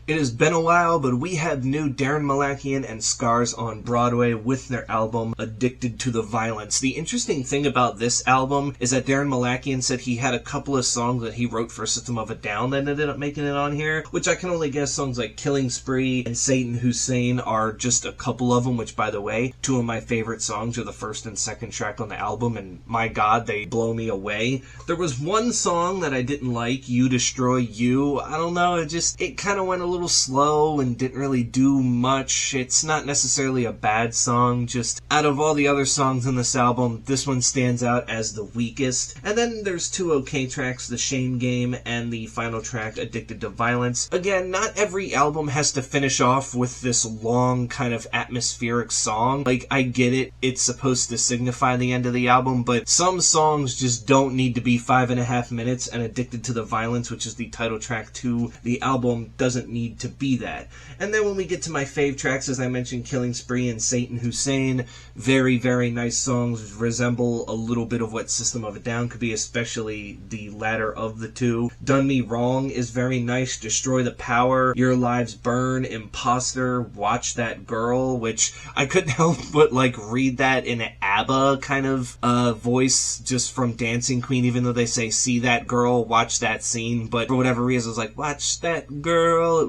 It has been a while, but we have new Daron Malakian and Scars on Broadway with their album Addicted to the Violence. The interesting thing about this album is that Daron Malakian said he had a couple of songs that he wrote for System of a Down that ended up making it on here, which I can only guess songs like Killing Spree and Satan Hussein are just a couple of them, which, by the way, two of my favorite songs are the first and second track on the album, and my god, they blow me away. There was one song that I didn't like, You Destroy You. I don't know, it kind of went a little slow and didn't really do much. It's not necessarily a bad song, just out of all the other songs in this album, this one stands out as the weakest. And then there's two okay tracks, The Shame Game and the final track, Addicted to Violence. Again, not every album has to finish off with this long kind of atmospheric song. Like, I get it, it's supposed to signify the end of the album, but some songs just don't need to be 5.5 minutes, and Addicted to the Violence, which is the title track to the album, doesn't need to be that. And then when we get to my fave tracks, as I mentioned, Killing Spree and Satan Hussein, very, very nice songs, resemble a little bit of what System of a Down could be, especially the latter of the two. Done Me Wrong is very nice, Destroy the Power, Your Lives Burn, Imposter, Watch That Girl, which I couldn't help but read that in an ABBA kind of voice just from Dancing Queen, even though they say see that girl, watch that scene, but for whatever reason I was like, watch that girl. It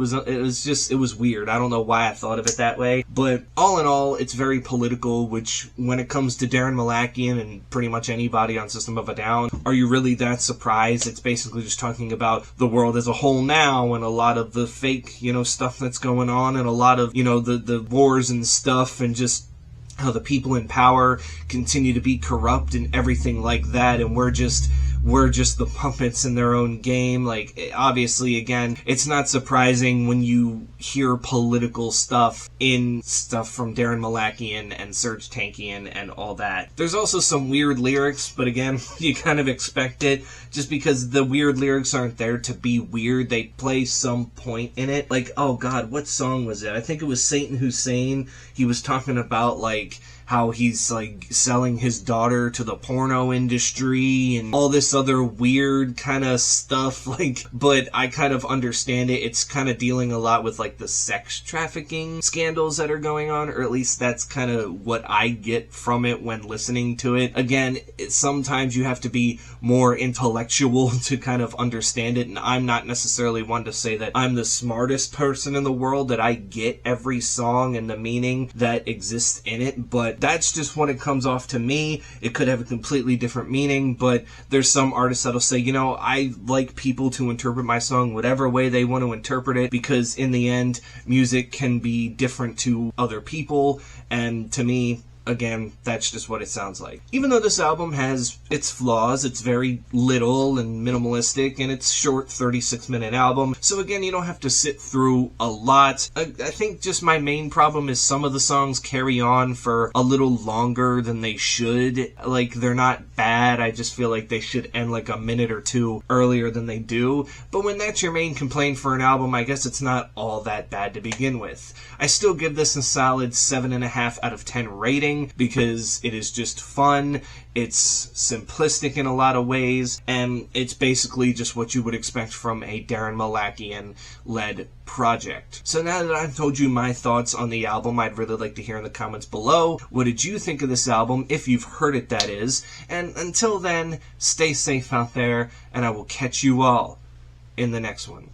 was weird. I don't know why I thought of it that way, but all in all, it's very political, which when it comes to Daron Malakian and pretty much anybody on System of a Down, are you really that surprised? It's basically just talking about the world as a whole now and a lot of the fake, stuff that's going on and a lot of, the wars and stuff and just how the people in power continue to be corrupt and everything like that, and we're just the puppets in their own game. Obviously, again, it's not surprising when you hear political stuff in stuff from Daron Malakian and Serj Tankian and all that. There's also some weird lyrics, but again, you kind of expect it, just because the weird lyrics aren't there to be weird. They play some point in it. Oh god, what song was it? I think it was Satan Hussein. He was talking about, how he's selling his daughter to the porno industry and all this other weird kind of stuff, but I kind of understand it. It's kind of dealing a lot with the sex trafficking scandals that are going on, or at least that's kind of what I get from it when listening to it. Again, sometimes you have to be more intellectual to kind of understand it, and I'm not necessarily one to say that I'm the smartest person in the world, that I get every song and the meaning that exists in it, but that's just when it comes off to me. It could have a completely different meaning, but there's some artists that'll say, I like people to interpret my song whatever way they want to interpret it, because in the end, music can be different to other people, and to me, again, that's just what it sounds like. Even though this album has its flaws, it's very little and minimalistic, and it's short 36-minute album. So again, you don't have to sit through a lot. I think just my main problem is some of the songs carry on for a little longer than they should. They're not bad, I just feel like they should end a minute or two earlier than they do. But when that's your main complaint for an album, I guess it's not all that bad to begin with. I still give this a solid 7.5 out of 10 rating, because it is just fun, it's simplistic in a lot of ways, and it's basically just what you would expect from a Daron Malakian-led project. So now that I've told you my thoughts on the album, I'd really like to hear in the comments below, what did you think of this album, if you've heard it that is, and until then, stay safe out there, and I will catch you all in the next one.